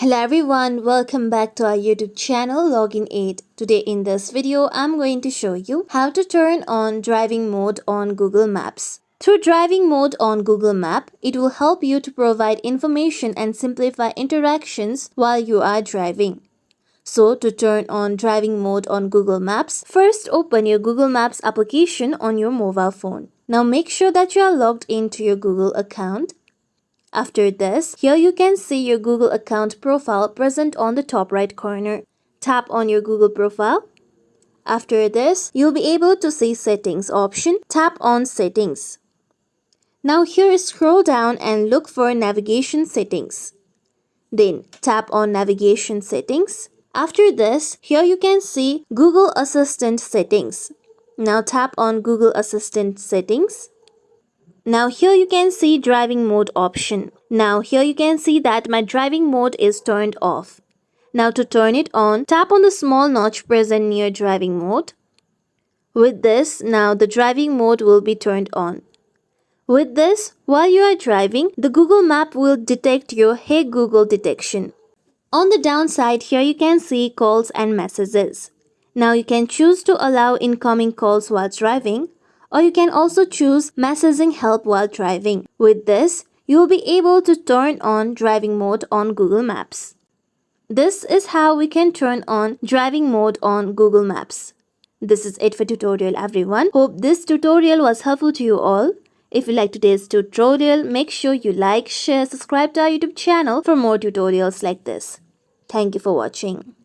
Hello everyone, welcome back to our YouTube channel Login Aid. Today in this video, I'm going to show you how to turn on driving mode on Google Maps. Through driving mode on Google Map, it will help you to provide information and simplify interactions while you are driving. So to turn on driving mode on Google Maps, first open your Google Maps application on your mobile phone. Now make sure that you are logged into your Google account. After this, here you can see your Google account profile present on the top right corner. Tap on your Google profile. After this, you'll be able to see Settings option. Tap on Settings. Now here scroll down and look for Navigation Settings. Then tap on Navigation Settings. After this, here you can see Google Assistant Settings. Now tap on Google Assistant Settings. Now here you can see driving mode option. Now here you can see that my driving mode is turned off. Now to turn it on, tap on the small notch present near driving mode. With this, now the driving mode will be turned on. With this, while you are driving, the Google Map will detect your Hey Google detection. On the downside, here you can see calls and messages. Now you can choose to allow incoming calls while driving, or you can also choose messaging help while driving. With this, you will be able to turn on driving mode on Google Maps. This is how we can turn on driving mode on Google Maps. This is it for tutorial everyone. Hope this tutorial was helpful to you all. If you like today's tutorial, make sure you like, share, subscribe to our YouTube channel for more tutorials like this. Thank you for watching.